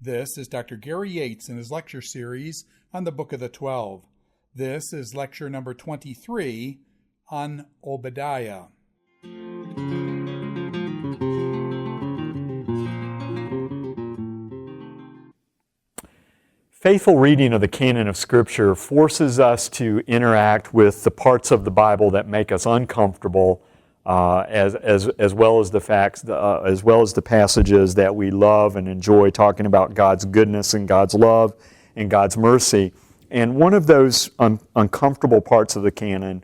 This is Dr. Gary Yates in his lecture series on the Book of the 12. This is lecture number 23 on Obadiah. Faithful reading of the canon of Scripture forces us to interact with the parts of the Bible that make us uncomfortable, as well as the facts, as well as the passages that we love and enjoy, talking about God's goodness and God's love and God's mercy. And one of those uncomfortable parts of the canon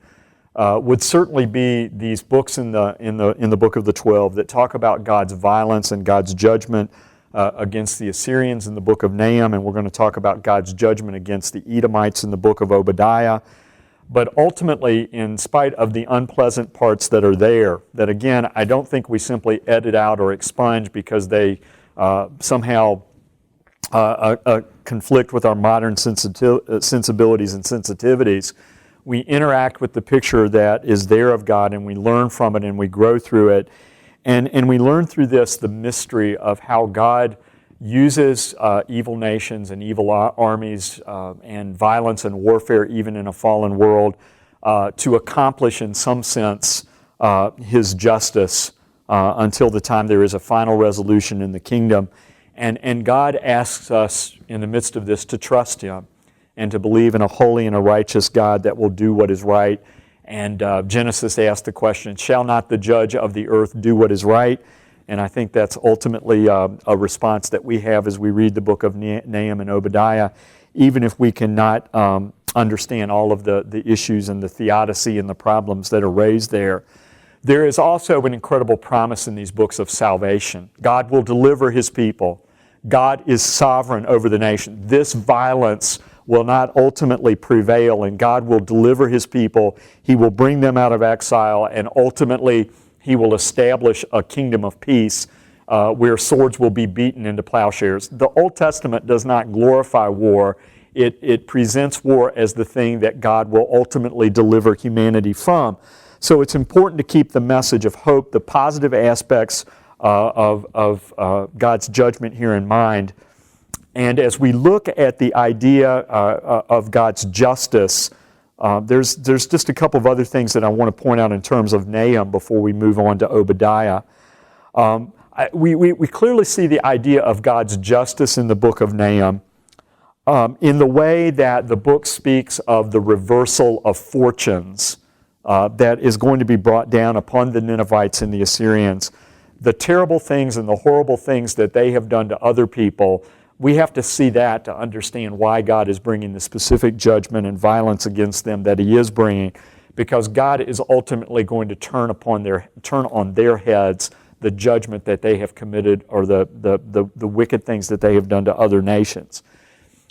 would certainly be these books in the book of the 12 that talk about God's violence and God's judgment against the Assyrians in the book of Nahum, and we're going to talk about God's judgment against the Edomites in the book of Obadiah. But ultimately, in spite of the unpleasant parts that are there, that again, I don't think we simply edit out or expunge because they somehow conflict with our modern sensibilities and sensitivities. We interact with the picture that is there of God, and we learn from it, and we grow through it. And we learn through this the mystery of how God uses evil nations and evil armies and violence and warfare, even in a fallen world, to accomplish in some sense His justice until the time there is a final resolution in the kingdom. And God asks us in the midst of this to trust Him and to believe in a holy and a righteous God that will do what is right. And Genesis asked the question, shall not the judge of the earth do what is right? And I think that's ultimately a response that we have as we read the book of Nahum and Obadiah, even if we cannot understand all of the issues and the theodicy and the problems that are raised there. There is also an incredible promise in these books of salvation. God will deliver His people. God is sovereign over the nation. This violence will not ultimately prevail, and God will deliver His people. He will bring them out of exile, and ultimately He will establish a kingdom of peace where swords will be beaten into plowshares. The Old Testament does not glorify war. It presents war as the thing that God will ultimately deliver humanity from. So it's important to keep the message of hope, the positive aspects of God's judgment here in mind. And as we look at the idea of God's justice, there's just a couple of other things that I want to point out in terms of Nahum before we move on to Obadiah. We clearly see the idea of God's justice in the book of Nahum in the way that the book speaks of the reversal of fortunes that is going to be brought down upon the Ninevites and the Assyrians. The terrible things and the horrible things that they have done to other people, we have to see that to understand why God is bringing the specific judgment and violence against them that He is bringing, because God is ultimately going to turn on their heads the judgment that they have committed, or the wicked things that they have done to other nations.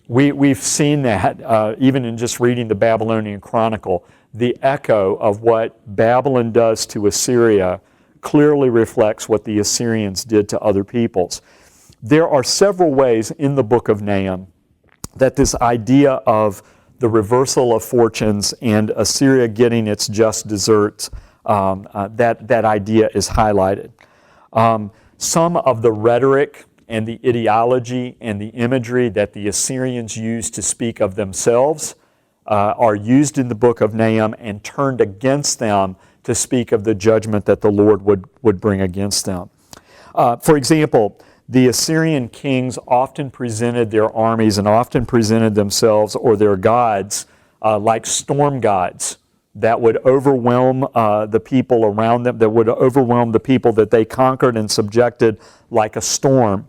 We've seen that even in just reading the Babylonian Chronicle. The echo of what Babylon does to Assyria clearly reflects what the Assyrians did to other peoples. There are several ways in the book of Nahum that this idea of the reversal of fortunes and Assyria getting its just deserts, that idea is highlighted. Some of the rhetoric and the ideology and the imagery that the Assyrians used to speak of themselves are used in the book of Nahum and turned against them to speak of the judgment that the Lord would bring against them. For example, the Assyrian kings often presented their armies and often presented themselves or their gods like storm gods that would overwhelm the people around them, that would overwhelm the people that they conquered and subjected like a storm.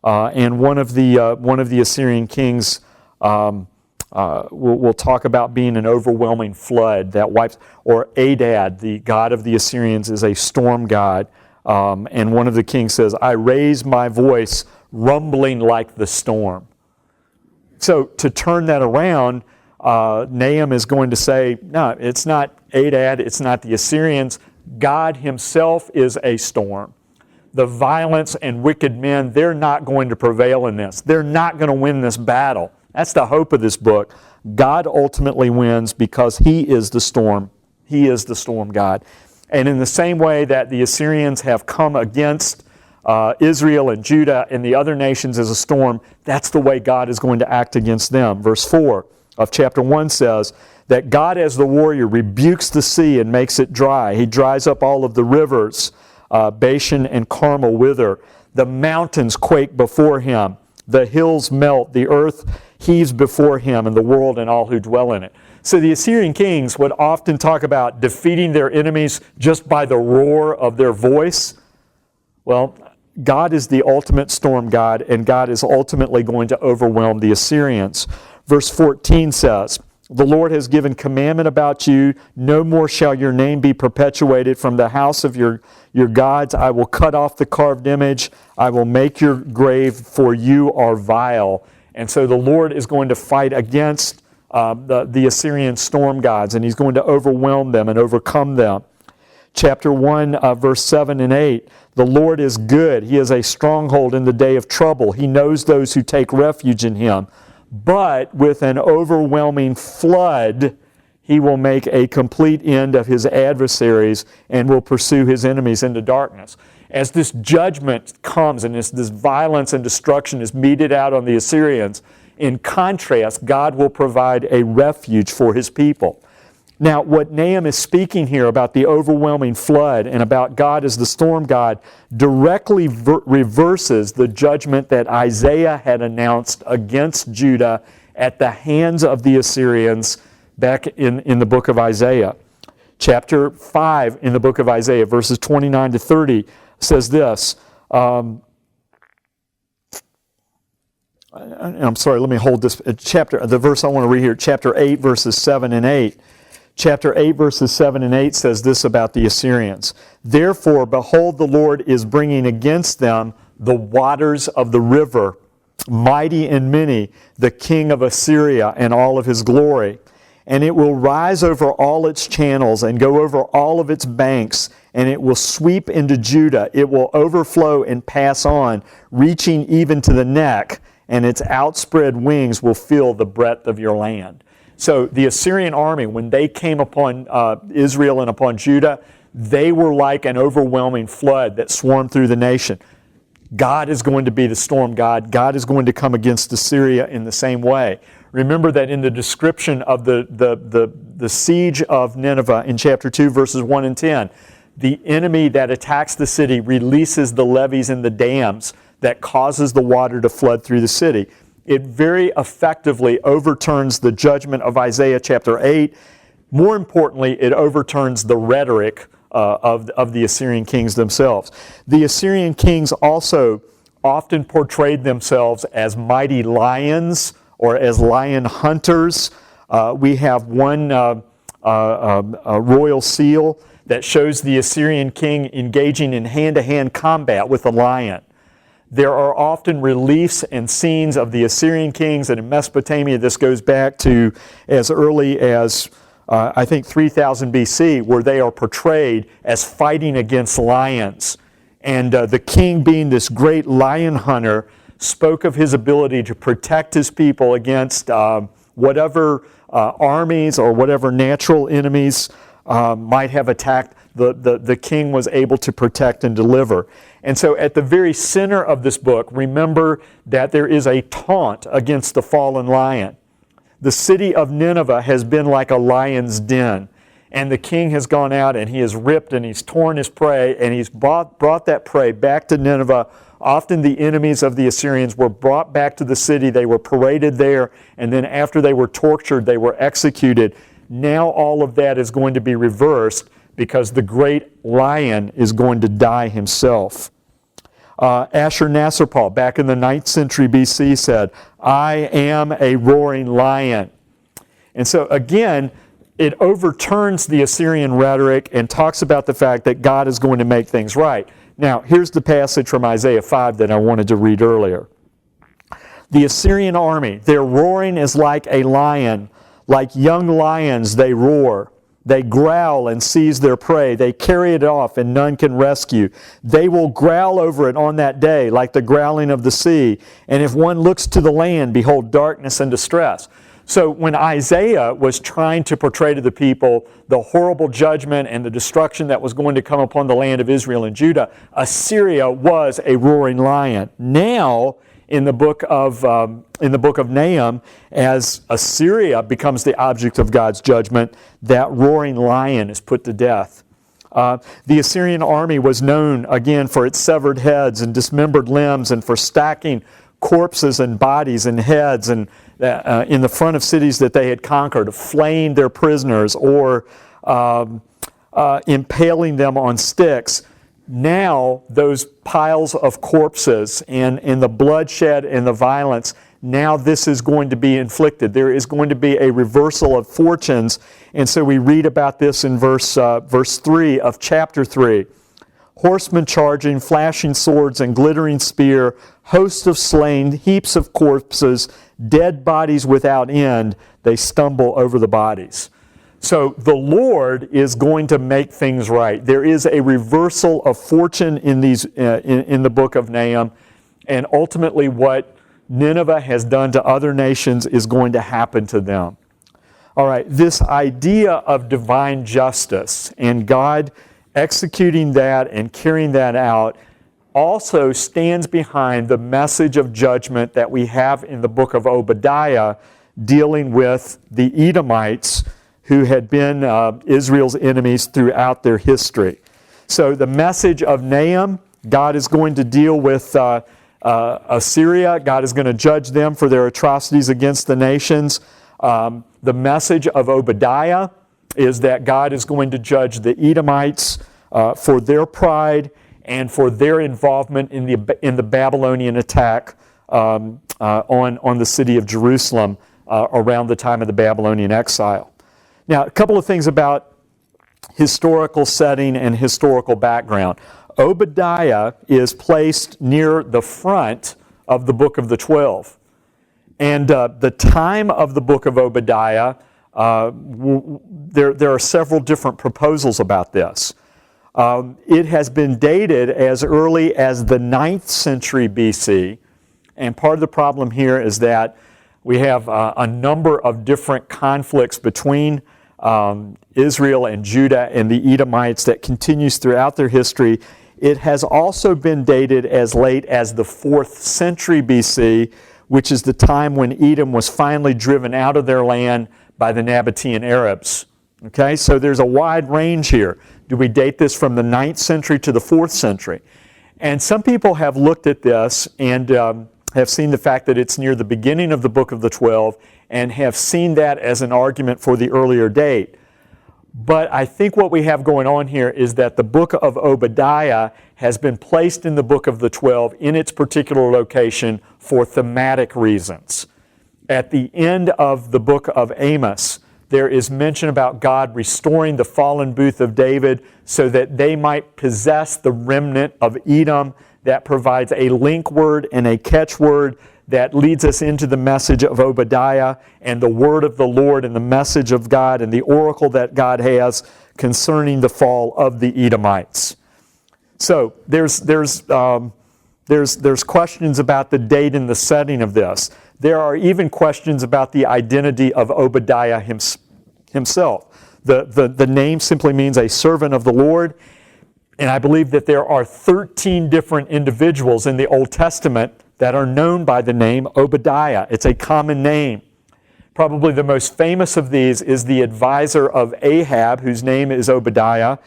And one of the Assyrian kings we'll talk about being an overwhelming flood that wipes, or Adad, the god of the Assyrians, is a storm god. And one of the kings says, I raise my voice rumbling like the storm. So to turn that around, Nahum is going to say, no, it's not Adad, it's not the Assyrians. God Himself is a storm. The violence and wicked men, they're not going to prevail in this. They're not going to win this battle. That's the hope of this book. God ultimately wins because He is the storm. He is the storm God. And in the same way that the Assyrians have come against Israel and Judah and the other nations as a storm, that's the way God is going to act against them. Verse 4 of chapter 1 says that God as the warrior rebukes the sea and makes it dry. He dries up all of the rivers. Bashan and Carmel wither. The mountains quake before him. The hills melt. The earth heaves before him, and the world and all who dwell in it. So the Assyrian kings would often talk about defeating their enemies just by the roar of their voice. Well, God is the ultimate storm god, and God is ultimately going to overwhelm the Assyrians. Verse 14 says, the Lord has given commandment about you. No more shall your name be perpetuated from the house of your gods. I will cut off the carved image. I will make your grave, for you are vile. And so the Lord is going to fight against the Assyrian storm gods, and he's going to overwhelm them and overcome them. Chapter 1, verse 7 and 8. The Lord is good. He is a stronghold in the day of trouble. He knows those who take refuge in him. But with an overwhelming flood, he will make a complete end of his adversaries and will pursue his enemies into darkness. As this judgment comes and this violence and destruction is meted out on the Assyrians, in contrast, God will provide a refuge for his people. Now, what Nahum is speaking here about the overwhelming flood and about God as the storm god directly reverses the judgment that Isaiah had announced against Judah at the hands of the Assyrians back in the book of Isaiah. Chapter 5 in the book of Isaiah, verses 29 to 30, says this. I'm sorry, let me hold this. The verse I want to read here, chapter 8, verses 7 and 8. Chapter 8, verses 7 and 8 says this about the Assyrians. Therefore, behold, the Lord is bringing against them the waters of the river, mighty and many, the king of Assyria and all of his glory. And it will rise over all its channels and go over all of its banks, and it will sweep into Judah. It will overflow and pass on, reaching even to the neck, and its outspread wings will fill the breadth of your land. So the Assyrian army, when they came upon Israel and upon Judah, they were like an overwhelming flood that swarmed through the nation. God is going to be the storm god. God is going to come against Assyria in the same way. Remember that in the description of the siege of Nineveh in chapter 2, verses 1 and 10, the enemy that attacks the city releases the levees and the dams that causes the water to flood through the city. It very effectively overturns the judgment of Isaiah chapter 8. More importantly, it overturns the rhetoric of the Assyrian kings themselves. The Assyrian kings also often portrayed themselves as mighty lions or as lion hunters. We have one royal seal that shows the Assyrian king engaging in hand-to-hand combat with a lion. There are often reliefs and scenes of the Assyrian kings, and in Mesopotamia this goes back to as early as I think 3000 BC, where they are portrayed as fighting against lions. And the king, being this great lion hunter, spoke of his ability to protect his people against whatever armies or whatever natural enemies might have attacked. The king was able to protect and deliver. And so at the very center of this book, remember that there is a taunt against the fallen lion. The city of Nineveh has been like a lion's den. And the king has gone out and he has ripped and he's torn his prey and he's brought that prey back to Nineveh. Often the enemies of the Assyrians were brought back to the city. They were paraded there, and then after they were tortured, they were executed. Now all of that is going to be reversed because the great lion is going to die himself. Ashur-nasir-pal, back in the 9th century BC, said, "I am a roaring lion." And so again, it overturns the Assyrian rhetoric and talks about the fact that God is going to make things right. Now, here's the passage from Isaiah 5 that I wanted to read earlier. The Assyrian army, their roaring is like a lion. Like young lions they roar. They growl and seize their prey. They carry it off and none can rescue. They will growl over it on that day, like the growling of the sea. And if one looks to the land, behold darkness and distress. So when Isaiah was trying to portray to the people the horrible judgment and the destruction that was going to come upon the land of Israel and Judah, Assyria was a roaring lion. Now, in the book of Nahum, as Assyria becomes the object of God's judgment, that roaring lion is put to death. The Assyrian army was known, again, for its severed heads and dismembered limbs, and for stacking corpses and bodies and heads and in the front of cities that they had conquered, flaying their prisoners or impaling them on sticks. Now, those piles of corpses and the bloodshed and the violence, now this is going to be inflicted. There is going to be a reversal of fortunes. And so we read about this in verse 3 of chapter 3. Horsemen charging, flashing swords and glittering spear, hosts of slain, heaps of corpses, dead bodies without end, they stumble over the bodies. So the Lord is going to make things right. There is a reversal of fortune in the book of Nahum, and ultimately what Nineveh has done to other nations is going to happen to them. All right, this idea of divine justice and God executing that and carrying that out also stands behind the message of judgment that we have in the book of Obadiah dealing with the Edomites who had been Israel's enemies throughout their history. So the message of Nahum, God is going to deal with Assyria. God is going to judge them for their atrocities against the nations. The message of Obadiah is that God is going to judge the Edomites for their pride and for their involvement in the Babylonian attack on the city of Jerusalem around the time of the Babylonian exile. Now, a couple of things about historical setting and historical background. Obadiah is placed near the front of the book of the 12. And the time of the book of Obadiah, there are several different proposals about this. It has been dated as early as the 9th century BC, and part of the problem here is that we have a number of different conflicts between Israel and Judah and the Edomites that continues throughout their history. It has also been dated as late as the 4th century BC, which is the time when Edom was finally driven out of their land by the Nabatean Arabs. Okay, so there's a wide range here. Do we date this from the 9th century to the 4th century? And some people have looked at this and have seen the fact that it's near the beginning of the book of the 12 and have seen that as an argument for the earlier date. But I think what we have going on here is that the book of Obadiah has been placed in the book of the 12 in its particular location for thematic reasons. At the end of the book of Amos, there is mention about God restoring the fallen booth of David so that they might possess the remnant of Edom. That provides a link word and a catchword that leads us into the message of Obadiah and the word of the Lord and the message of God and the oracle that God has concerning the fall of the Edomites. So there's questions about the date and the setting of this. There are even questions about the identity of Obadiah himself. The name simply means a servant of the Lord, and I believe that there are 13 different individuals in the Old Testament that are known by the name Obadiah. It's a common name. Probably the most famous of these is the advisor of Ahab, whose name is Obadiah.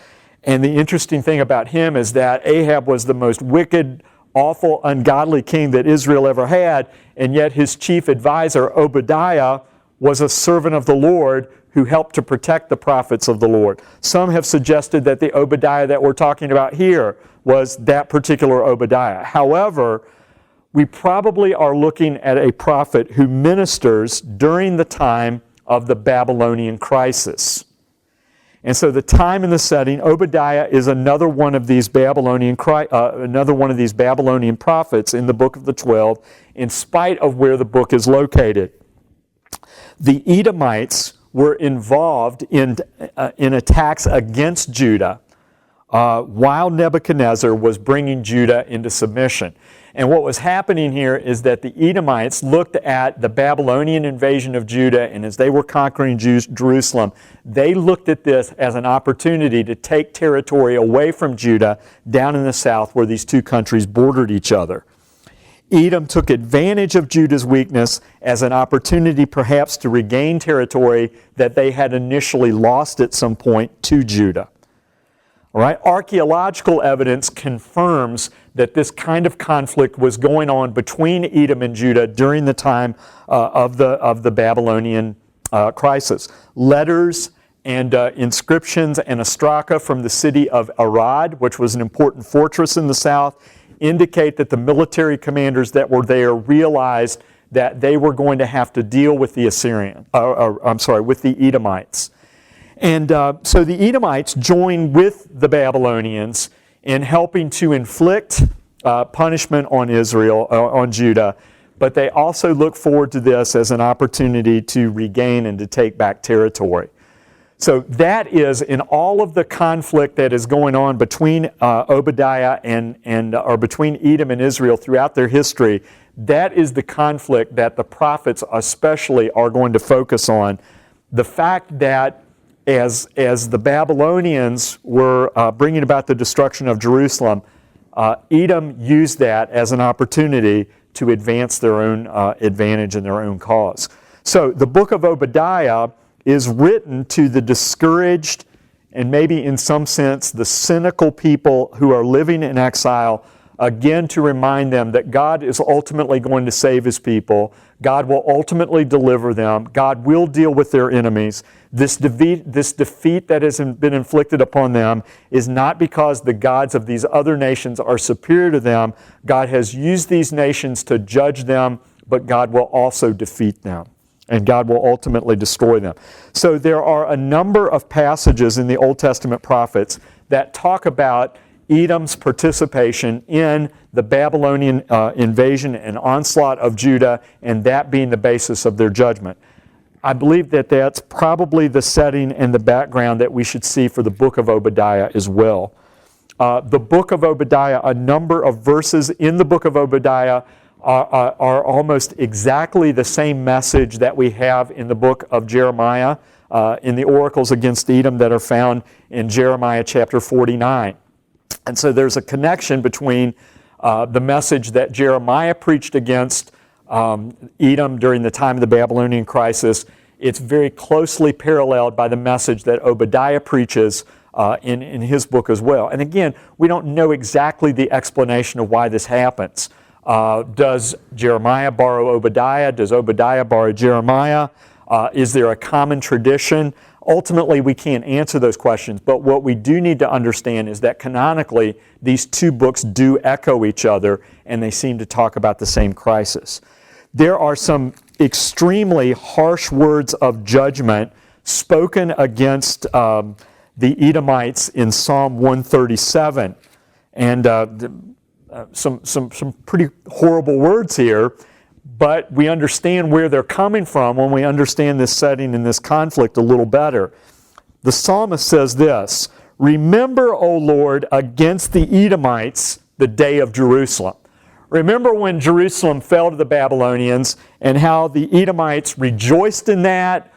And the interesting thing about him is that Ahab was the most wicked, awful, ungodly king that Israel ever had, and yet his chief advisor, Obadiah, was a servant of the Lord who helped to protect the prophets of the Lord. Some have suggested that the Obadiah that we're talking about here was that particular Obadiah. However, we probably are looking at a prophet who ministers during the time of the Babylonian crisis. And so the time and the setting, Obadiah is another one of these Babylonian prophets in the book of the 12, in spite of where the book is located. The Edomites were involved in attacks against Judah while Nebuchadnezzar was bringing Judah into submission. And what was happening here is that the Edomites looked at the Babylonian invasion of Judah, and as they were conquering Jerusalem, they looked at this as an opportunity to take territory away from Judah down in the south where these two countries bordered each other. Edom took advantage of Judah's weakness as an opportunity perhaps to regain territory that they had initially lost at some point to Judah. All right, archaeological evidence confirms that this kind of conflict was going on between Edom and Judah during the time of the Babylonian crisis. Letters and inscriptions and ostraca from the city of Arad, which was an important fortress in the south, indicate that the military commanders that were there realized that they were going to have to deal with the with the Edomites. And so the Edomites joined with the Babylonians in helping to inflict punishment on Israel, on Judah, but they also look forward to this as an opportunity to regain and to take back territory. So that is, in all of the conflict that is going on between Obadiah or between Edom and Israel throughout their history, that is the conflict that the prophets especially are going to focus on. The fact that as the Babylonians were bringing about the destruction of Jerusalem, Edom used that as an opportunity to advance their own advantage and their own cause. So the book of Obadiah is written to the discouraged and maybe in some sense the cynical people who are living in exile, again to remind them that God is ultimately going to save His people. God will ultimately deliver them. God will deal with their enemies. This defeat that has been inflicted upon them is not because the gods of these other nations are superior to them. God has used these nations to judge them, but God will also defeat them, and God will ultimately destroy them. So there are a number of passages in the Old Testament prophets that talk about Edom's participation in the Babylonian invasion and onslaught of Judah, and that being the basis of their judgment. I believe that that's probably the setting and the background that we should see for the book of Obadiah as well. The book of Obadiah, a number of verses in the book of Obadiah are almost exactly the same message that we have in the book of Jeremiah, in the oracles against Edom that are found in Jeremiah chapter 49. And so there's a connection between the message that Jeremiah preached against Edom during the time of the Babylonian crisis. It's very closely paralleled by the message that Obadiah preaches in his book as well. And again, we don't know exactly the explanation of why this happens. Does Jeremiah borrow Obadiah? Does Obadiah borrow Jeremiah? Is there a common tradition? Ultimately, we can't answer those questions, but what we do need to understand is that canonically, these two books do echo each other, and they seem to talk about the same crisis. There are some extremely harsh words of judgment spoken against the Edomites in Psalm 137, and some pretty horrible words here, but we understand where they're coming from when we understand this setting and this conflict a little better. The psalmist says this, "Remember, O Lord, against the Edomites the day of Jerusalem." Remember when Jerusalem fell to the Babylonians and how the Edomites rejoiced in that,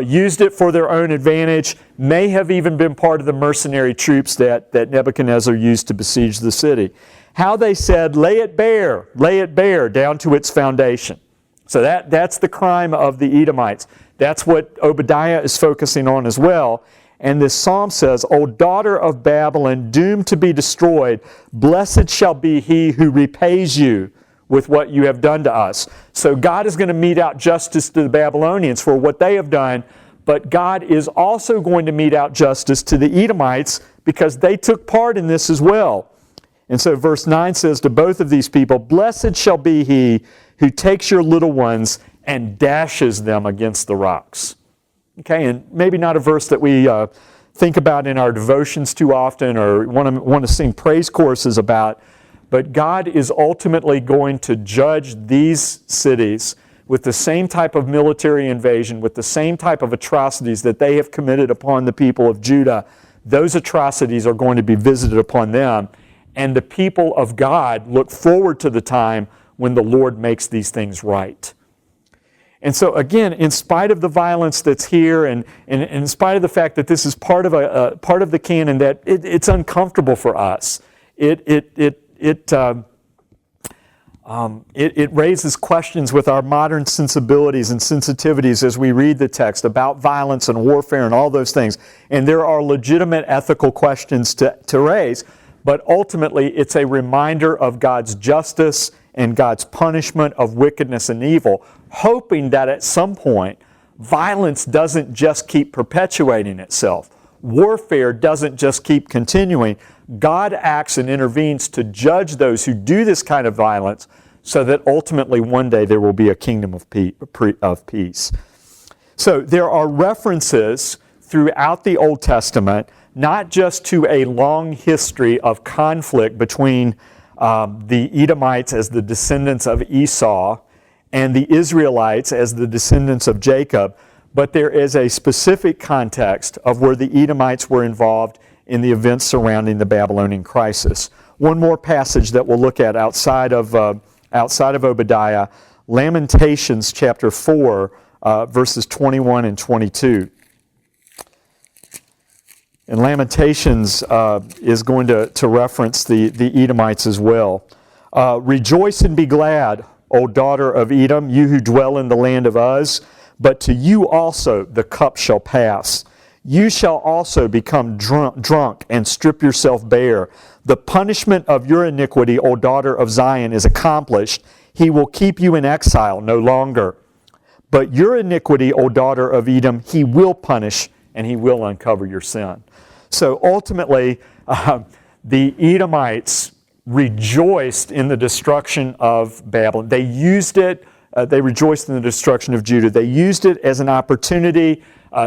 used it for their own advantage, may have even been part of the mercenary troops that Nebuchadnezzar used to besiege the city. How they said, lay it bare, down to its foundation. So that's the crime of the Edomites. That's what Obadiah is focusing on as well. And this psalm says, "O daughter of Babylon, doomed to be destroyed, blessed shall be he who repays you with what you have done to us." So God is going to mete out justice to the Babylonians for what they have done, but God is also going to mete out justice to the Edomites because they took part in this as well. And so verse 9 says to both of these people, "Blessed shall be he who takes your little ones and dashes them against the rocks." Okay, and maybe not a verse that we think about in our devotions too often or want to sing praise choruses about, but God is ultimately going to judge these cities with the same type of military invasion, with the same type of atrocities that they have committed upon the people of Judah. those atrocities are going to be visited upon them. And the people of God look forward to the time when the Lord makes these things right. And so again, in spite of the violence that's here, and in spite of the fact that this is part of the canon, that it's uncomfortable for us, it raises questions with our modern sensibilities and sensitivities as we read the text about violence and warfare and all those things. And there are legitimate ethical questions to raise, but ultimately it's a reminder of God's justice and God's punishment of wickedness and evil, hoping that at some point violence doesn't just keep perpetuating itself. Warfare doesn't just keep continuing. God acts and intervenes to judge those who do this kind of violence so that ultimately one day there will be a kingdom of peace. So there are references throughout the Old Testament, not just to a long history of conflict between the Edomites as the descendants of Esau and the Israelites as the descendants of Jacob, but there is a specific context of where the Edomites were involved in the events surrounding the Babylonian crisis. One more passage that we'll look at outside of Obadiah, Lamentations chapter 4, verses 21 and 22. And Lamentations is going to reference the Edomites as well. Rejoice and be glad, O daughter of Edom, you who dwell in the land of Uz, but to you also the cup shall pass. You shall also become drunk and strip yourself bare. The punishment of your iniquity, O daughter of Zion, is accomplished. He will keep you in exile no longer. But your iniquity, O daughter of Edom, he will punish, and he will uncover your sin. So ultimately, the Edomites rejoiced in the destruction of Babylon. They used it, they rejoiced in the destruction of Judah. They used it as an opportunity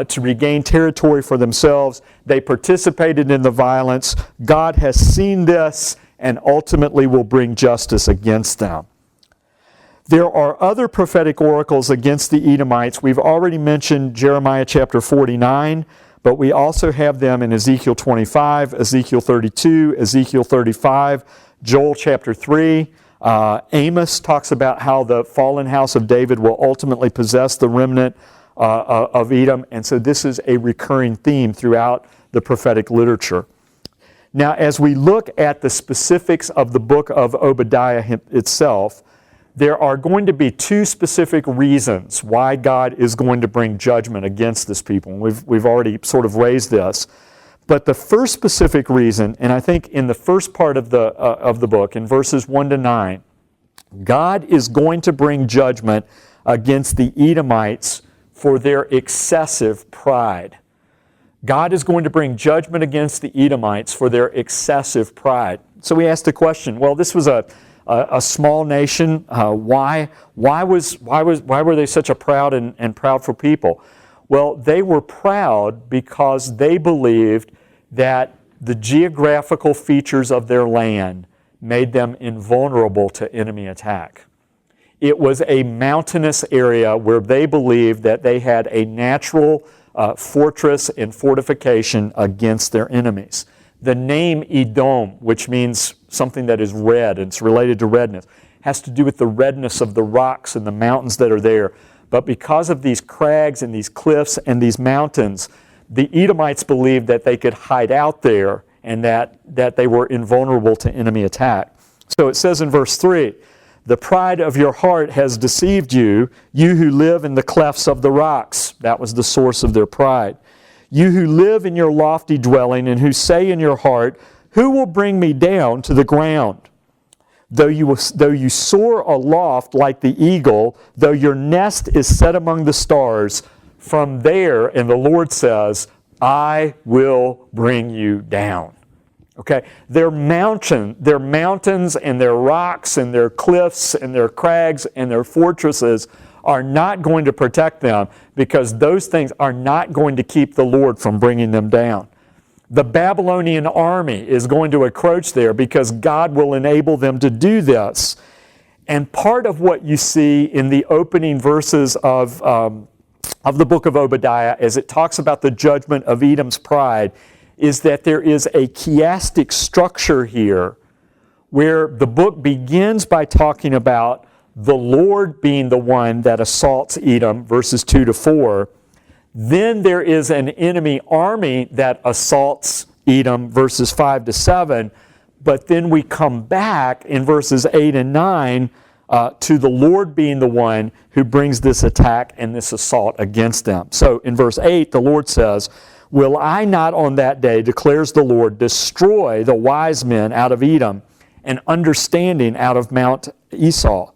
to regain territory for themselves. They participated in the violence. God has seen this and ultimately will bring justice against them. There are other prophetic oracles against the Edomites. We've already mentioned Jeremiah chapter 49, but we also have them in Ezekiel 25, Ezekiel 32, Ezekiel 35, Joel chapter 3. Amos talks about how the fallen house of David will ultimately possess the remnant of Edom, and so this is a recurring theme throughout the prophetic literature. Now, as we look at the specifics of the book of Obadiah itself, there are going to be two specific reasons why God is going to bring judgment against this people. We've already sort of raised this. But the first specific reason, and I think in the first part of the book, in verses 1 to 9, God is going to bring judgment against the Edomites for their excessive pride. God is going to bring judgment against the Edomites for their excessive pride. So we asked the question, well, this was a small nation. Why were they such a proud and proudful people? Well, they were proud because they believed that the geographical features of their land made them invulnerable to enemy attack. It was a mountainous area where they believed that they had a natural fortress and fortification against their enemies. The name Edom, which means something that is red, and it's related to redness, has to do with the redness of the rocks and the mountains that are there. But because of these crags and these cliffs and these mountains, the Edomites believed that they could hide out there and that they were invulnerable to enemy attack. So it says in verse 3, the pride of your heart has deceived you, you who live in the clefts of the rocks. That was the source of their pride. You who live in your lofty dwelling and who say in your heart, who will bring me down to the ground? Though you soar aloft like the eagle, though your nest is set among the stars, from there, and the Lord says, I will bring you down. Okay? Their mountains and their rocks and their cliffs and their crags and their fortresses are not going to protect them because those things are not going to keep the Lord from bringing them down. The Babylonian army is going to encroach there because God will enable them to do this. And part of what you see in the opening verses of the book of Obadiah as it talks about the judgment of Edom's pride is that there is a chiastic structure here where the book begins by talking about the Lord being the one that assaults Edom, verses 2 to 4. Then there is an enemy army that assaults Edom, verses 5 to 7. But then we come back in verses 8 and 9 to the Lord being the one who brings this attack and this assault against them. So in verse 8, the Lord says, "Will I not on that day, declares the Lord, destroy the wise men out of Edom and understanding out of Mount Esau?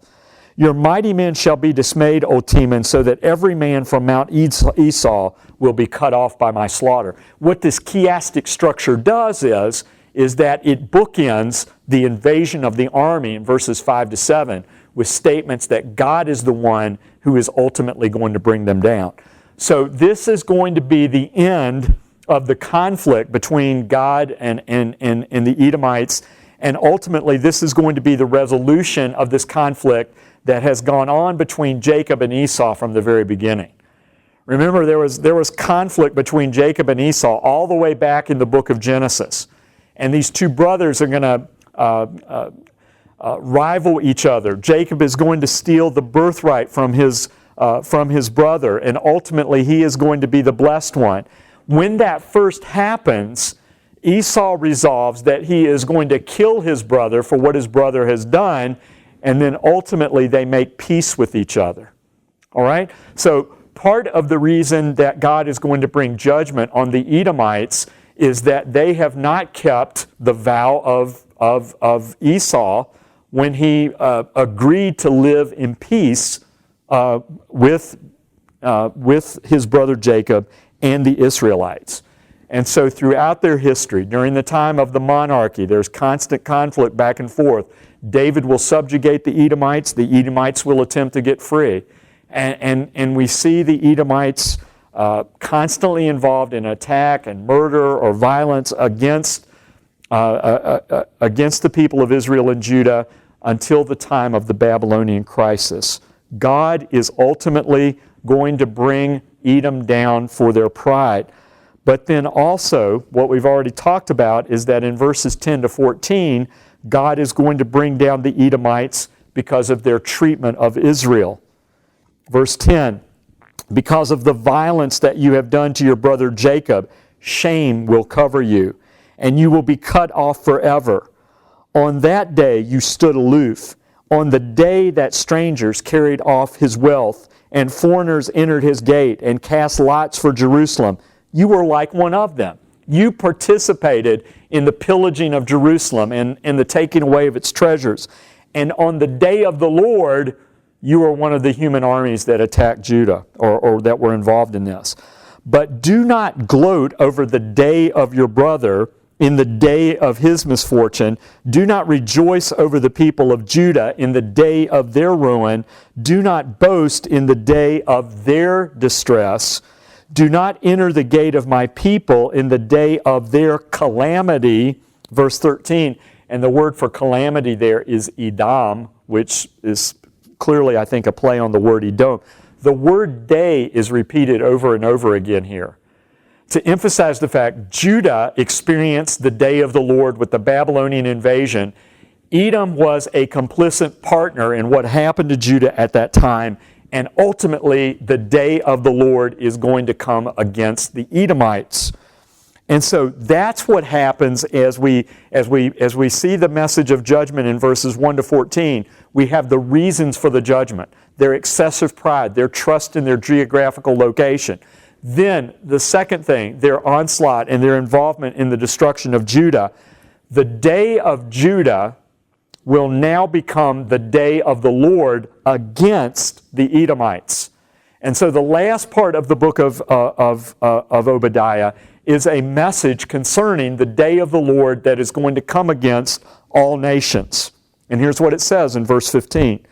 Your mighty men shall be dismayed, O Teman, so that every man from Mount Esau will be cut off by my slaughter." What this chiastic structure does is that it bookends the invasion of the army in verses 5 to 7 with statements that God is the one who is ultimately going to bring them down. So this is going to be the end of the conflict between God and the Edomites, and ultimately this is going to be the resolution of this conflict that has gone on between Jacob and Esau from the very beginning. Remember, there was conflict between Jacob and Esau all the way back in the book of Genesis. And these two brothers are going to rival each other. Jacob is going to steal the birthright from his brother, and ultimately he is going to be the blessed one. When that first happens, Esau resolves that he is going to kill his brother for what his brother has done, and then ultimately they make peace with each other. All right? So part of the reason that God is going to bring judgment on the Edomites is that they have not kept the vow of Esau when he agreed to live in peace with his brother Jacob and the Israelites. And so throughout their history, during the time of the monarchy, there's constant conflict back and forth. David will subjugate the Edomites will attempt to get free. And we see the Edomites constantly involved in attack and murder or violence against the people of Israel and Judah until the time of the Babylonian crisis. God is ultimately going to bring Edom down for their pride. But then also, what we've already talked about is that in verses 10 to 14, God is going to bring down the Edomites because of their treatment of Israel. Verse 10, "Because of the violence that you have done to your brother Jacob, shame will cover you, and you will be cut off forever. On that day you stood aloof, on the day that strangers carried off his wealth, and foreigners entered his gate and cast lots for Jerusalem. You were like one of them. You participated in the pillaging of Jerusalem and the taking away of its treasures. And on the day of the Lord, you were one of the human armies that attacked Judah or that were involved in this. But do not gloat over the day of your brother in the day of his misfortune. Do not rejoice over the people of Judah in the day of their ruin. Do not boast in the day of their distress. Do not enter the gate of my people in the day of their calamity." Verse 13, and the word for calamity there is Edom, which is clearly, I think, a play on the word Edom. The word day is repeated over and over again here to emphasize the fact Judah experienced the day of the Lord with the Babylonian invasion. Edom was a complicit partner in what happened to Judah at that time, and ultimately the day of the Lord is going to come against the Edomites. And so that's what happens as we see the message of judgment in verses 1 to 14. We have the reasons for the judgment: their excessive pride, their trust in their geographical location. Then the second thing, their onslaught and their involvement in the destruction of Judah. The day of Judah will now become the day of the Lord against the Edomites. And so the last part of the book of Obadiah is a message concerning the day of the Lord that is going to come against all nations. And here's what it says in verse 15.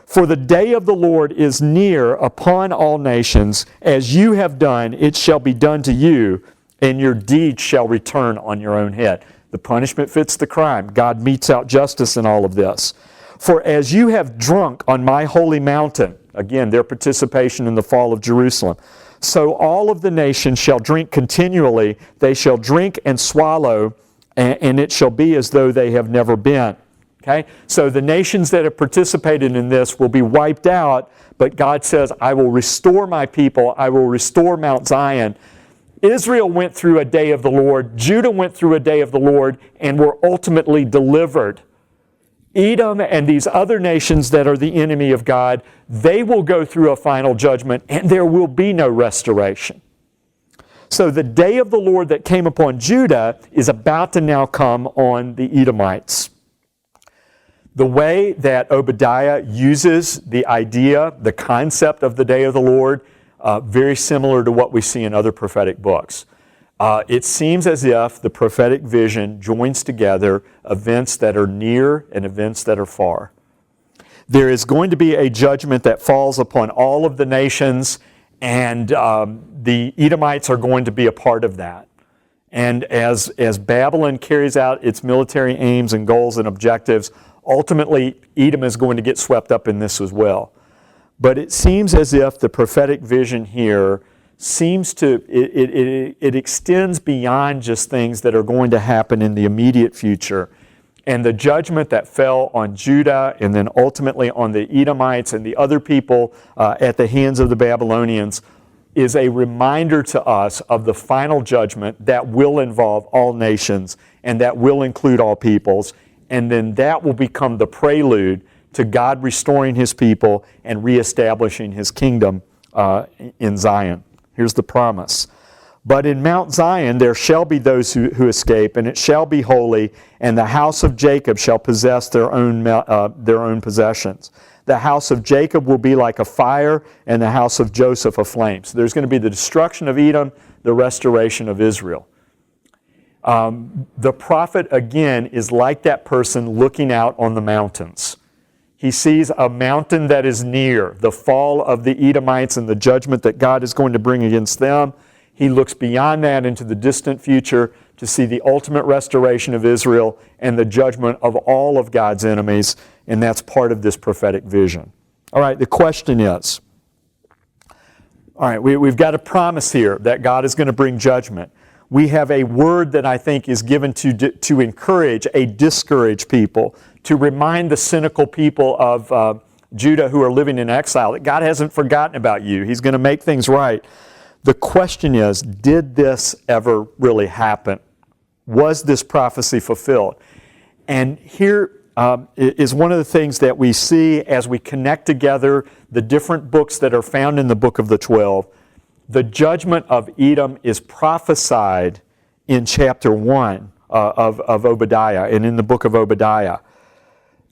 "For the day of the Lord is near upon all nations. As you have done, it shall be done to you, and your deeds shall return on your own head." The punishment fits the crime. God metes out justice in all of this. "For as you have drunk on my holy mountain," again, their participation in the fall of Jerusalem, So all of the nations shall drink continually. They shall drink and swallow, and it shall be as though they have never been. Okay? So the nations that have participated in this will be wiped out, but God says, I will restore my people. I will restore Mount Zion. Israel went through a day of the Lord. Judah went through a day of the Lord and were ultimately delivered. Edom and these other nations that are the enemy of God, they will go through a final judgment and there will be no restoration. So the day of the Lord that came upon Judah is about to now come on the Edomites. The way that Obadiah uses the idea, the concept of the day of the Lord, very similar to what we see in other prophetic books. It seems as if the prophetic vision joins together events that are near and events that are far. There is going to be a judgment that falls upon all of the nations, and the Edomites are going to be a part of that. And as Babylon carries out its military aims and goals and objectives, ultimately Edom is going to get swept up in this as well. But it seems as if the prophetic vision here seems to, it extends beyond just things that are going to happen in the immediate future. And the judgment that fell on Judah and then ultimately on the Edomites and the other people at the hands of the Babylonians is a reminder to us of the final judgment that will involve all nations and that will include all peoples. And then that will become the prelude to God restoring His people and reestablishing His kingdom in Zion. Here's the promise. But in Mount Zion there shall be those who escape, and it shall be holy, and the house of Jacob shall possess their own possessions. The house of Jacob will be like a fire, and the house of Joseph a flame. So there's going to be the destruction of Edom, the restoration of Israel. The prophet, again, is like that person looking out on the mountains. He sees a mountain that is near, the fall of the Edomites and the judgment that God is going to bring against them. He looks beyond that into the distant future to see the ultimate restoration of Israel and the judgment of all of God's enemies, and that's part of this prophetic vision. All right, the question is, all right, we've got a promise here that God is going to bring judgment. We have a word that I think is given to encourage a discouraged people, to remind the cynical people of Judah who are living in exile that God hasn't forgotten about you. He's going to make things right. The question is, did this ever really happen? Was this prophecy fulfilled? And here is one of the things that we see as we connect together the different books that are found in the book of the 12. The judgment of Edom is prophesied in chapter 1 of Obadiah and in the book of Obadiah.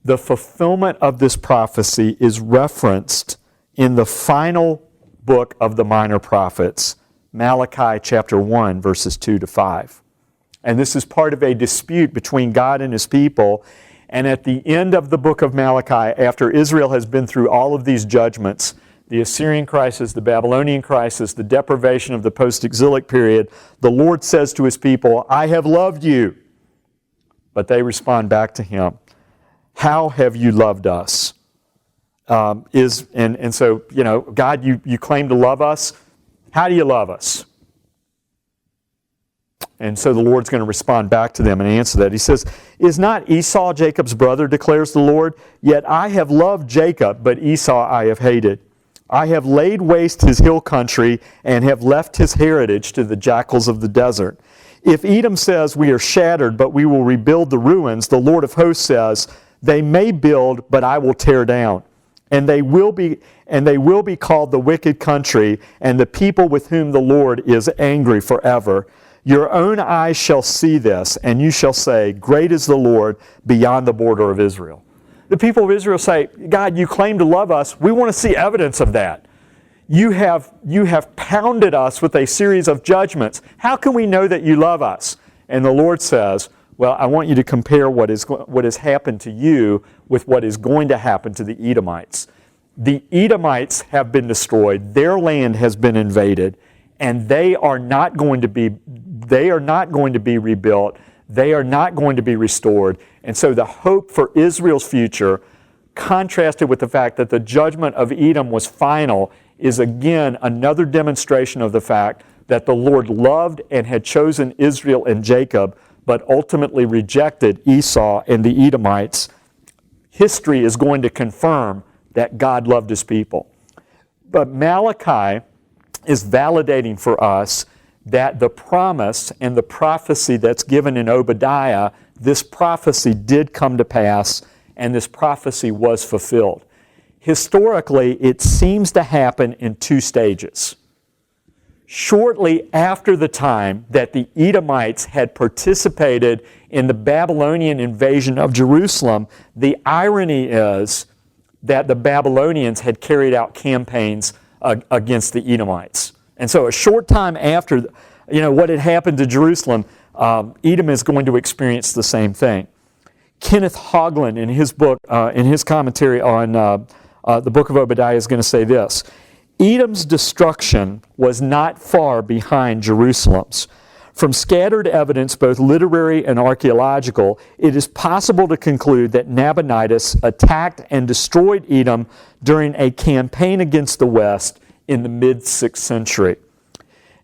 The fulfillment of this prophecy is referenced in the final book of the minor prophets, Malachi chapter 1, verses 2 to 5. And this is part of a dispute between God and His people. And at the end of the book of Malachi, after Israel has been through all of these judgments, the Assyrian crisis, the Babylonian crisis, the deprivation of the post-exilic period, the Lord says to His people, I have loved you. But they respond back to Him, how have you loved us? So, God, you claim to love us. How do you love us? And so the Lord's going to respond back to them and answer that. He says, is not Esau Jacob's brother, declares the Lord? Yet I have loved Jacob, but Esau I have hated. I have laid waste his hill country and have left his heritage to the jackals of the desert. If Edom says, we are shattered, but we will rebuild the ruins, the Lord of hosts says, they may build, but I will tear down. And they will be called the wicked country, and the people with whom the Lord is angry forever. Your own eyes shall see this, and you shall say, great is the Lord beyond the border of Israel. The people of Israel say, God, you claim to love us. We want to see evidence of that. You have pounded us with a series of judgments. How can we know that you love us? And the Lord says, well, I want you to compare what has happened to you with what is going to happen to the Edomites. The Edomites have been destroyed. Their land has been invaded, and they are not going to be rebuilt. They are not going to be restored. And so the hope for Israel's future, contrasted with the fact that the judgment of Edom was final, is again another demonstration of the fact that the Lord loved and had chosen Israel and Jacob, but ultimately rejected Esau and the Edomites. History is going to confirm that God loved his people. But Malachi is validating for us that the promise and the prophecy that's given in Obadiah, this prophecy did come to pass, and this prophecy was fulfilled. Historically, it seems to happen in two stages. Shortly after the time that the Edomites had participated in the Babylonian invasion of Jerusalem, the irony is that the Babylonians had carried out campaigns against the Edomites. And so a short time after, what had happened to Jerusalem, Edom is going to experience the same thing. Kenneth Hoagland, in his book, in his commentary on the book of Obadiah, is going to say this: Edom's destruction was not far behind Jerusalem's. From scattered evidence, both literary and archaeological, it is possible to conclude that Nabonidus attacked and destroyed Edom during a campaign against the West in the mid-6th century.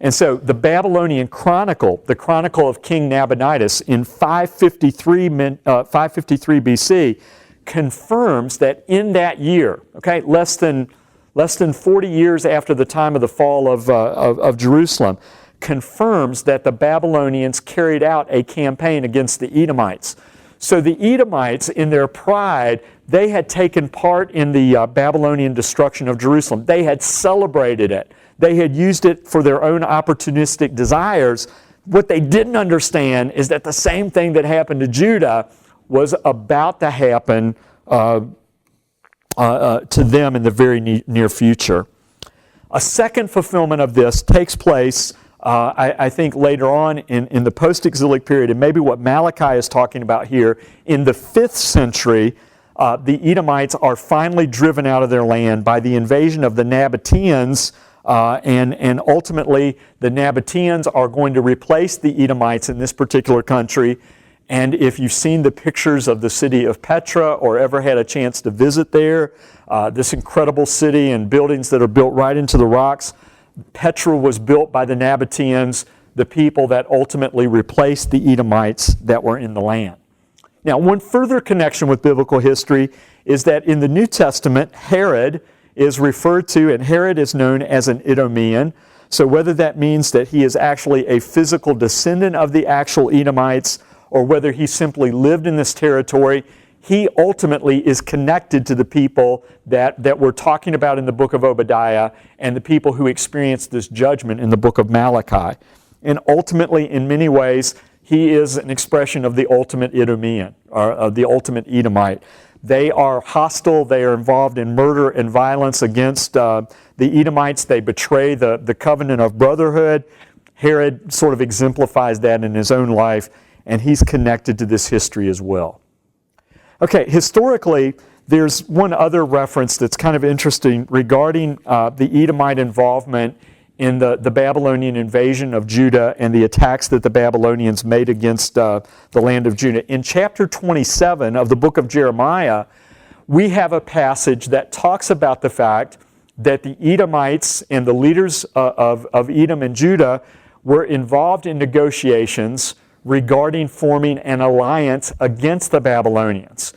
And so the Babylonian Chronicle, the Chronicle of King Nabonidus in 553 BC, confirms that in that year, less than 40 years after the time of the fall of Jerusalem, confirms that the Babylonians carried out a campaign against the Edomites. So the Edomites, in their pride, they had taken part in the Babylonian destruction of Jerusalem. They had celebrated it. They had used it for their own opportunistic desires. What they didn't understand is that the same thing that happened to Judah was about to happen to them in the very near future. A second fulfillment of this takes place, I think, later on in the post-exilic period, and maybe what Malachi is talking about here. In the 5th century, the Edomites are finally driven out of their land by the invasion of the Nabateans, and ultimately the Nabateans are going to replace the Edomites in this particular country. And if you've seen the pictures of the city of Petra or ever had a chance to visit there, this incredible city and buildings that are built right into the rocks, Petra was built by the Nabateans, the people that ultimately replaced the Edomites that were in the land. Now, one further connection with biblical history is that in the New Testament, Herod is referred to, and Herod is known as an Idumean. So whether that means that he is actually a physical descendant of the actual Edomites, or whether he simply lived in this territory, he ultimately is connected to the people that we're talking about in the book of Obadiah and the people who experienced this judgment in the book of Malachi. And ultimately, in many ways, he is an expression of the ultimate Idumean, or of the ultimate Edomite. They are hostile. They are involved in murder and violence against the Edomites. They betray the covenant of brotherhood. Herod sort of exemplifies that in his own life, and he's connected to this history as well. Okay, historically, there's one other reference that's kind of interesting regarding the Edomite involvement in the Babylonian invasion of Judah and the attacks that the Babylonians made against the land of Judah. In chapter 27 of the book of Jeremiah, we have a passage that talks about the fact that the Edomites and the leaders of Edom and Judah were involved in negotiations regarding forming an alliance against the Babylonians.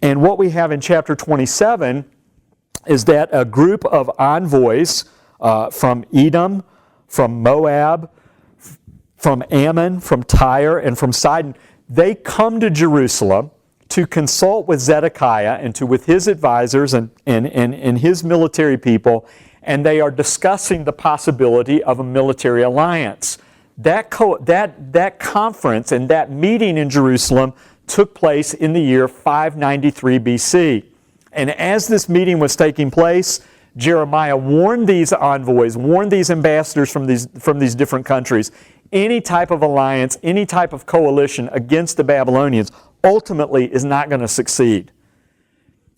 And what we have in chapter 27 is that a group of envoys from Edom, from Moab, from Ammon, from Tyre, and from Sidon, they come to Jerusalem to consult with Zedekiah and with his advisors and his military people, and they are discussing the possibility of a military alliance. That conference and that meeting in Jerusalem took place in the year 593 BC. And as this meeting was taking place, Jeremiah warned these envoys, warned these ambassadors from these different countries, any type of alliance, any type of coalition against the Babylonians ultimately is not going to succeed.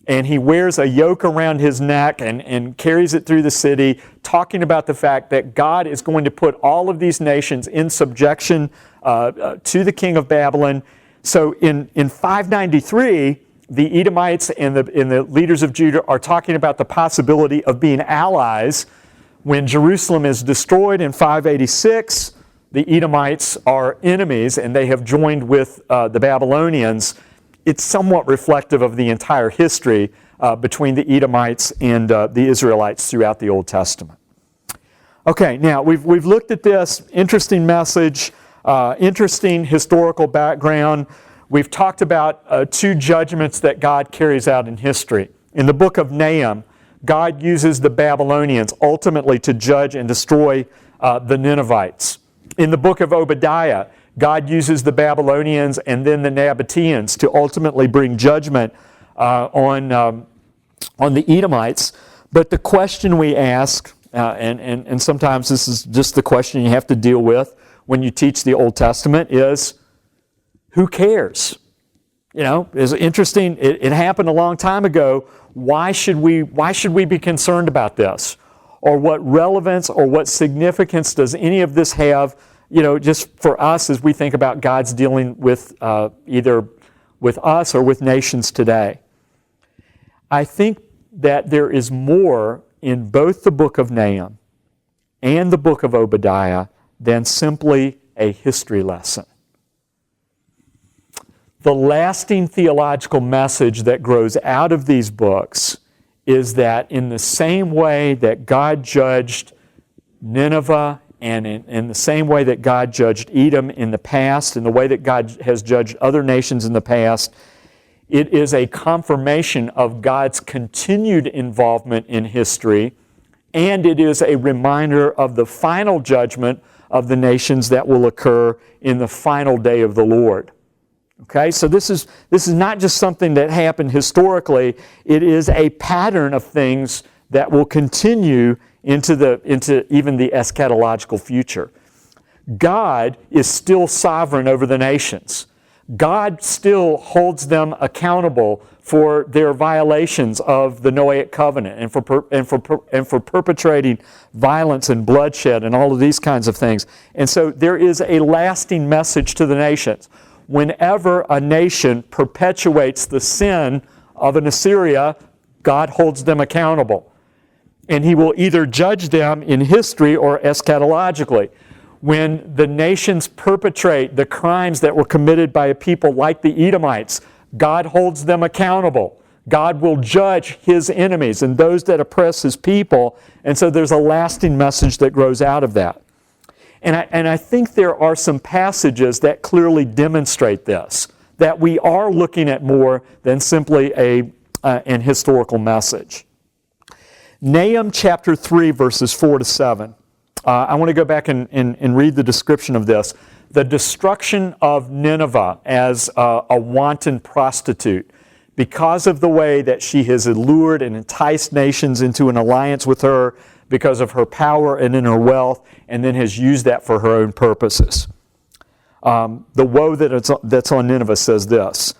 And he wears a yoke around his neck and carries it through the city, talking about the fact that God is going to put all of these nations in subjection to the king of Babylon. So in 593, the Edomites and the leaders of Judah are talking about the possibility of being allies. When Jerusalem is destroyed in 586, the Edomites are enemies and they have joined with the Babylonians. It's somewhat reflective of the entire history between the Edomites and the Israelites throughout the Old Testament. Okay, now we've looked at this. Interesting message, interesting historical background. We've talked about two judgments that God carries out in history. In the book of Nahum, God uses the Babylonians ultimately to judge and destroy the Ninevites. In the book of Obadiah, God uses the Babylonians and then the Nabateans to ultimately bring judgment on the Edomites. But the question we ask, and sometimes this is just the question you have to deal with when you teach the Old Testament, is who cares? You know, it's interesting. It happened a long time ago. Why should we be concerned about this? Or what relevance or what significance does any of this have, you know, just for us as we think about God's dealing with either with us or with nations today? I think that there is more in both the book of Nahum and the book of Obadiah than simply a history lesson. The lasting theological message that grows out of these books is that in the same way that God judged Nineveh and in the same way that God judged Edom in the past, and the way that God has judged other nations in the past, it is a confirmation of God's continued involvement in history, and it is a reminder of the final judgment of the nations that will occur in the final day of the Lord. Okay, so this is not just something that happened historically. It is a pattern of things that will continue into even the eschatological future. God is still sovereign over the nations. God still holds them accountable for their violations of the Noahic covenant and for perpetrating violence and bloodshed and all of these kinds of things. And so there is a lasting message to the nations. Whenever a nation perpetuates the sin of an Assyria, God holds them accountable. And He will either judge them in history or eschatologically. When the nations perpetrate the crimes that were committed by a people like the Edomites, God holds them accountable. God will judge His enemies and those that oppress His people. And so there's a lasting message that grows out of that. And I think there are some passages that clearly demonstrate this, that we are looking at more than simply an historical message. Nahum chapter 3, verses 4 to 7. I want to go back and read the description of this. The destruction of Nineveh as a wanton prostitute because of the way that she has allured and enticed nations into an alliance with her because of her power and in her wealth, and then has used that for her own purposes. The woe that's on Nineveh says this: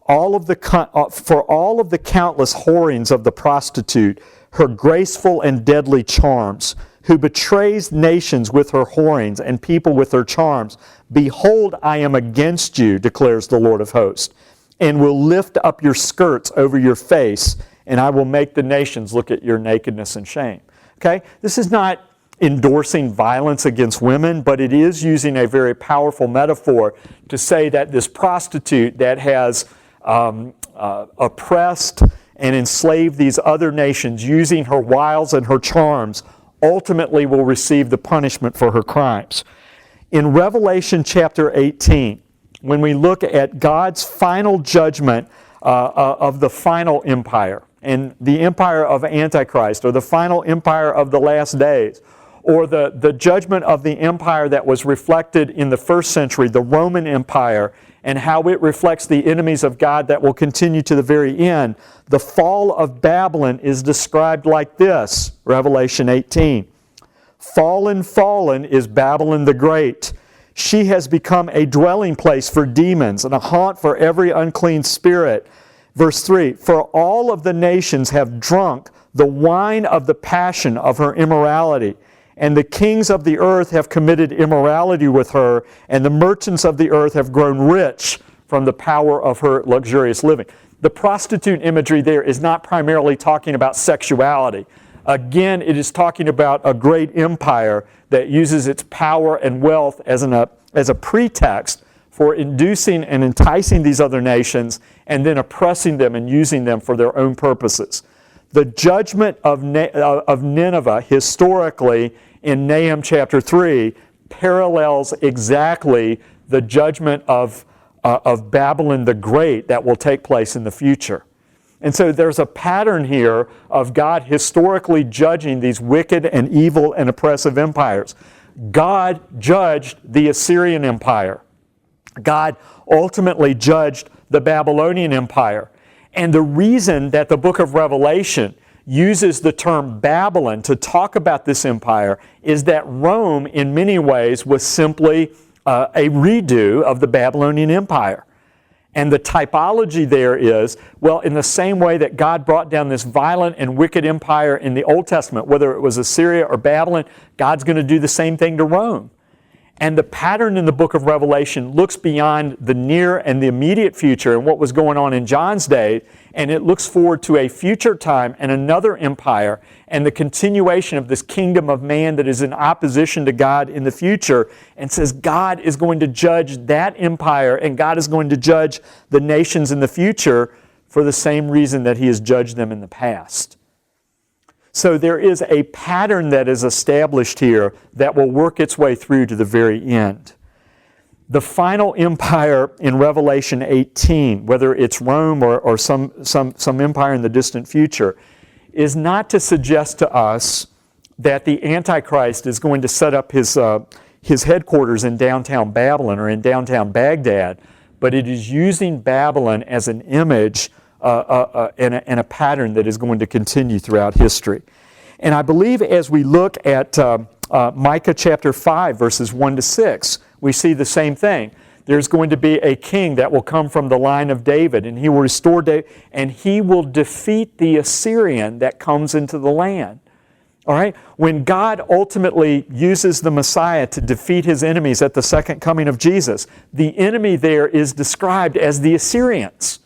for all of the countless whorings of the prostitute, her graceful and deadly charms, who betrays nations with her whorings and people with her charms, behold, I am against you, declares the Lord of hosts, and will lift up your skirts over your face, and I will make the nations look at your nakedness and shame. Okay? This is not endorsing violence against women, but it is using a very powerful metaphor to say that this prostitute that has oppressed and enslaved these other nations using her wiles and her charms ultimately will receive the punishment for her crimes. In Revelation chapter 18, when we look at God's final judgment of the final empire, and the empire of Antichrist, or the final empire of the last days, or the judgment of the empire that was reflected in the first century, the Roman Empire, and how it reflects the enemies of God that will continue to the very end, the fall of Babylon is described like this, Revelation 18. Fallen, fallen is Babylon the Great. She has become a dwelling place for demons and a haunt for every unclean spirit. Verse 3, for all of the nations have drunk the wine of the passion of her immorality, and the kings of the earth have committed immorality with her, and the merchants of the earth have grown rich from the power of her luxurious living. The prostitute imagery there is not primarily talking about sexuality. Again, it is talking about a great empire that uses its power and wealth as a pretext for inducing and enticing these other nations and then oppressing them and using them for their own purposes. The judgment of Nineveh historically in Nahum chapter 3 parallels exactly the judgment of Babylon the Great that will take place in the future. And so there's a pattern here of God historically judging these wicked and evil and oppressive empires. God judged the Assyrian Empire. God ultimately judged the Babylonian Empire. And the reason that the book of Revelation uses the term Babylon to talk about this empire is that Rome, in many ways, was simply a redo of the Babylonian Empire. And the typology there is, well, in the same way that God brought down this violent and wicked empire in the Old Testament, whether it was Assyria or Babylon, God's going to do the same thing to Rome. And the pattern in the book of Revelation looks beyond the near and the immediate future and what was going on in John's day, and it looks forward to a future time and another empire and the continuation of this kingdom of man that is in opposition to God in the future, and says God is going to judge that empire and God is going to judge the nations in the future for the same reason that He has judged them in the past. So there is a pattern that is established here that will work its way through to the very end. The final empire in Revelation 18, whether it's Rome or some empire in the distant future, is not to suggest to us that the Antichrist is going to set up his headquarters in downtown Babylon or in downtown Baghdad, but it is using Babylon as an image and a pattern that is going to continue throughout history. And I believe as we look at Micah chapter 5, verses 1 to 6, we see the same thing. There's going to be a king that will come from the line of David, and he will restore David, and he will defeat the Assyrian that comes into the land. All right? When God ultimately uses the Messiah to defeat His enemies at the second coming of Jesus, the enemy there is described as the Assyrians.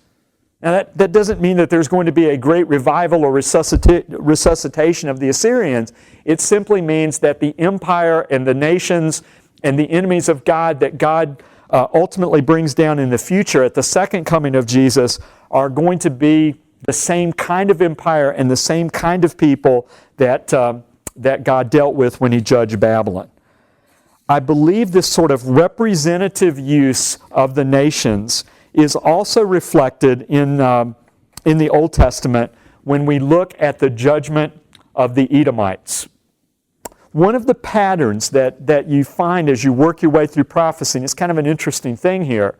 Now that doesn't mean that there's going to be a great revival or resuscitation of the Assyrians. It simply means that the empire and the nations and the enemies of God that God ultimately brings down in the future at the second coming of Jesus are going to be the same kind of empire and the same kind of people that God dealt with when He judged Babylon. I believe this sort of representative use of the nations is also reflected in the Old Testament when we look at the judgment of the Edomites. One of the patterns that you find as you work your way through prophecy, and it's kind of an interesting thing here,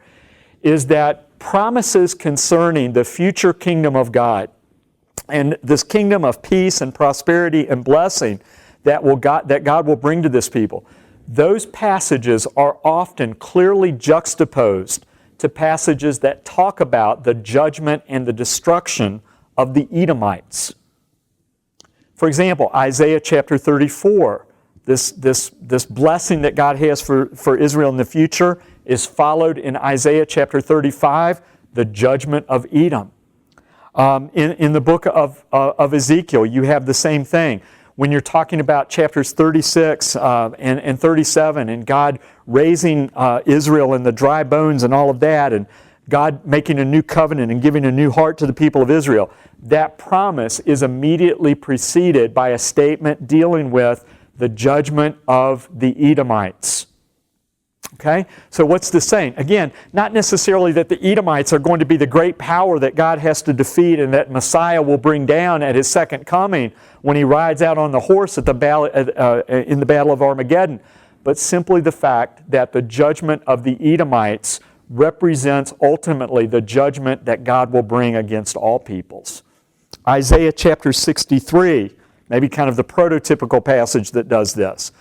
is that promises concerning the future kingdom of God and this kingdom of peace and prosperity and blessing that God will bring to this people, those passages are often clearly juxtaposed to passages that talk about the judgment and the destruction of the Edomites. For example, Isaiah chapter 34, this blessing that God has for Israel in the future is followed in Isaiah chapter 35, the judgment of Edom. In the book of Ezekiel, you have the same thing. When you're talking about chapters 36 and 37 and God raising Israel and the dry bones and all of that, and God making a new covenant and giving a new heart to the people of Israel, that promise is immediately preceded by a statement dealing with the judgment of the Edomites. Okay? So what's this saying? Again, not necessarily that the Edomites are going to be the great power that God has to defeat and that Messiah will bring down at His second coming when He rides out on the horse in the Battle of Armageddon, but simply the fact that the judgment of the Edomites represents ultimately the judgment that God will bring against all peoples. Isaiah chapter 63, maybe kind of the prototypical passage that does this.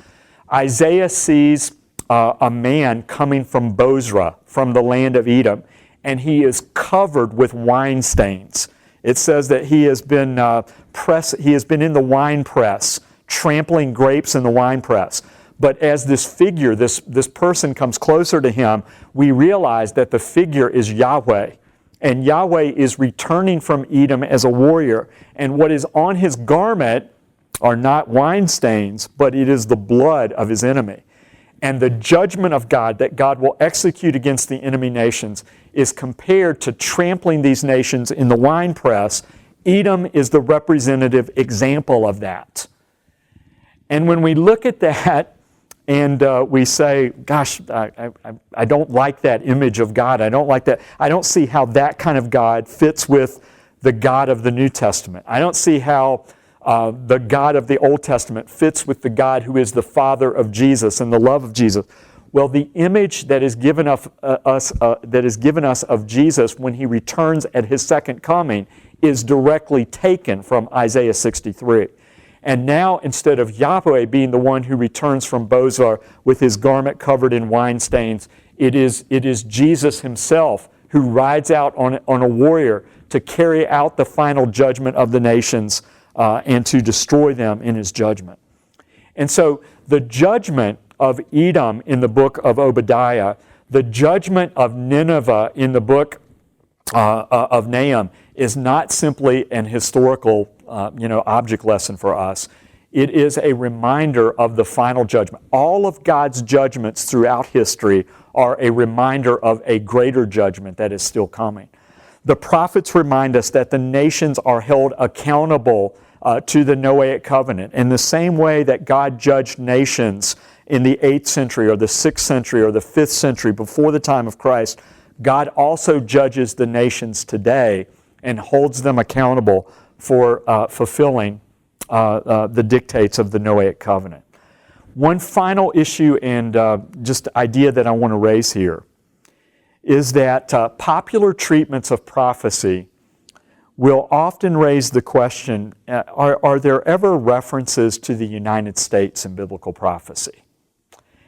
Isaiah sees a man coming from Bozrah, from the land of Edom, and he is covered with wine stains. It says that he has been in the wine press, trampling grapes in the wine press. But as this figure, this person comes closer to him, we realize that the figure is Yahweh. and Yahweh is returning from Edom as a warrior. And what is on his garment are not wine stains, but it is the blood of his enemy. And the judgment of God that God will execute against the enemy nations is compared to trampling these nations in the winepress. Edom is the representative example of that. And when we look at that and we say, gosh, I don't like that image of God. I don't like that. I don't see how that kind of God fits with the God of the New Testament. I don't see how the God of the Old Testament fits with the God who is the Father of Jesus and the love of Jesus. Well, the image that is given us of Jesus when he returns at his second coming is directly taken from Isaiah 63. And now, instead of Yahweh being the one who returns from Bozrah with his garment covered in wine stains, it is Jesus himself who rides out on a warrior to carry out the final judgment of the nations and to destroy them in his judgment. And so the judgment of Edom in the book of Obadiah, the judgment of Nineveh in the book of Nahum is not simply an historical object lesson for us. It is a reminder of the final judgment. All of God's judgments throughout history are a reminder of a greater judgment that is still coming. The prophets remind us that the nations are held accountable to the Noahic covenant in the same way that God judged nations in the 8th century or the 6th century or the 5th century before the time of Christ. God also judges the nations today and holds them accountable for fulfilling the dictates of the Noahic covenant. One final issue and just idea that I want to raise here is that popular treatments of prophecy will often raise the question, are there ever references to the United States in biblical prophecy?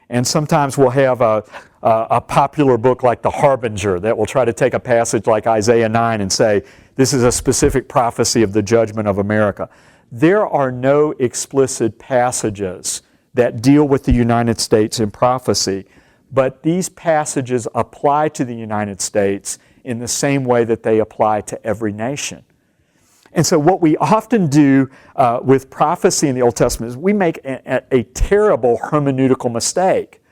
And sometimes we'll have a popular book like The Harbinger that will try to take a passage like Isaiah 9 and say, this is a specific prophecy of the judgment of America. There are no explicit passages that deal with the United States in prophecy, but these passages apply to the United States in the same way that they apply to every nation. And so what we often do with prophecy in the Old Testament is we make a terrible hermeneutical mistake.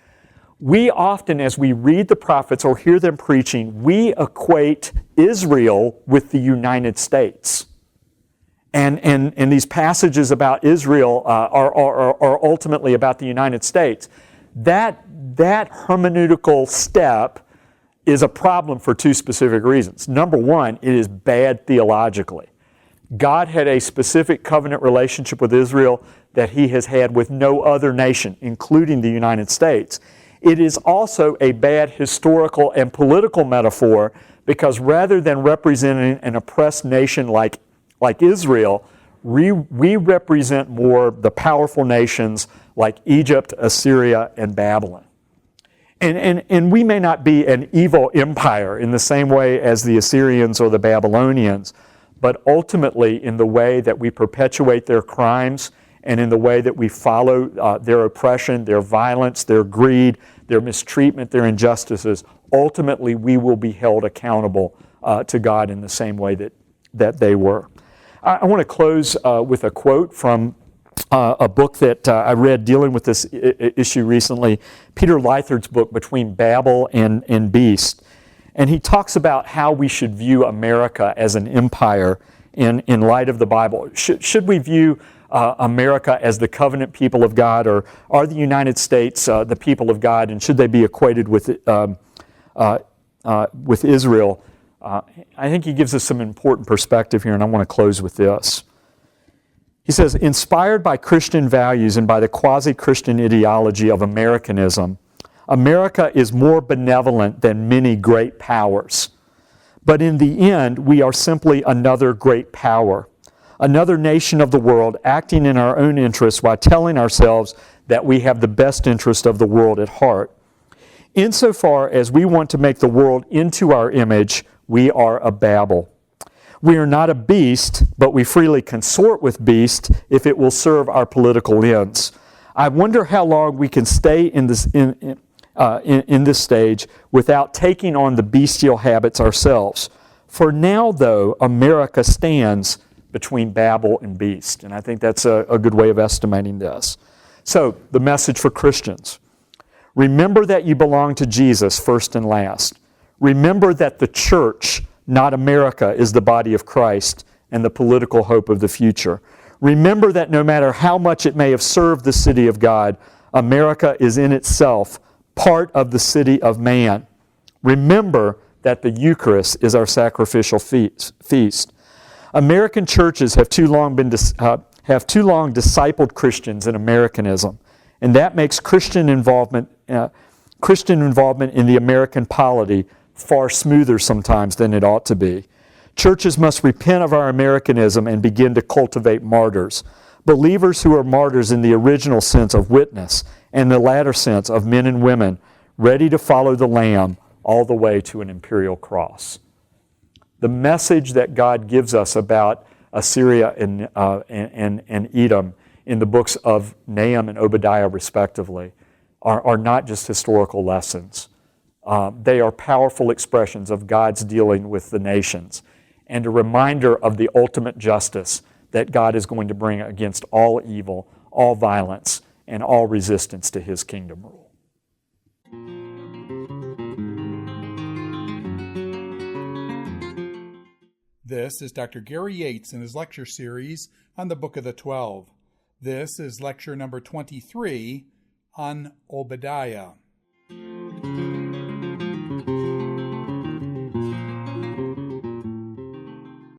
We often, as we read the prophets or hear them preaching, we equate Israel with the United States. And these passages about Israel are ultimately about the United States. That hermeneutical step is a problem for two specific reasons. Number one, it is bad theologically. God had a specific covenant relationship with Israel that he has had with no other nation, including the United States. It is also a bad historical and political metaphor because rather than representing an oppressed nation like Israel, we represent more the powerful nations like Egypt, Assyria, and Babylon. And we may not be an evil empire in the same way as the Assyrians or the Babylonians, but ultimately in the way that we perpetuate their crimes and in the way that we follow their oppression, their violence, their greed, their mistreatment, their injustices, ultimately we will be held accountable to God in the same way that they were. I want to close with a quote from a book that I read dealing with this issue recently, Peter Lythard's book, Between Babel and Beast. And he talks about how we should view America as an empire in light of the Bible. Should we view America as the covenant people of God, or are the United States the people of God, and should they be equated with Israel? I think he gives us some important perspective here, and I want to close with this. He says, inspired by Christian values and by the quasi-Christian ideology of Americanism, America is more benevolent than many great powers. But in the end, we are simply another great power, another nation of the world acting in our own interests while telling ourselves that we have the best interest of the world at heart. Insofar as we want to make the world into our image, we are a Babel. We are not a beast, but we freely consort with beasts if it will serve our political ends. I wonder how long we can stay in this stage without taking on the bestial habits ourselves. For now, though, America stands between Babel and beast. And I think that's a good way of estimating this. So, the message for Christians. Remember that you belong to Jesus first and last. Remember that the church, not America, is the body of Christ and the political hope of the future. Remember that no matter how much it may have served the city of God, America is in itself part of the city of man. Remember that the Eucharist is our sacrificial feast. American churches have too long discipled Christians in Americanism, and that makes Christian involvement in the American polity far smoother sometimes than it ought to be. Churches must repent of our Americanism and begin to cultivate martyrs, believers who are martyrs in the original sense of witness and the latter sense of men and women ready to follow the Lamb all the way to an imperial cross. The message that God gives us about Assyria and Edom in the books of Nahum and Obadiah, respectively, are not just historical lessons. They are powerful expressions of God's dealing with the nations and a reminder of the ultimate justice that God is going to bring against all evil, all violence, and all resistance to His kingdom rule. This is Dr. Gary Yates in his lecture series on the Book of the 12. This is lecture number 23 on Obadiah.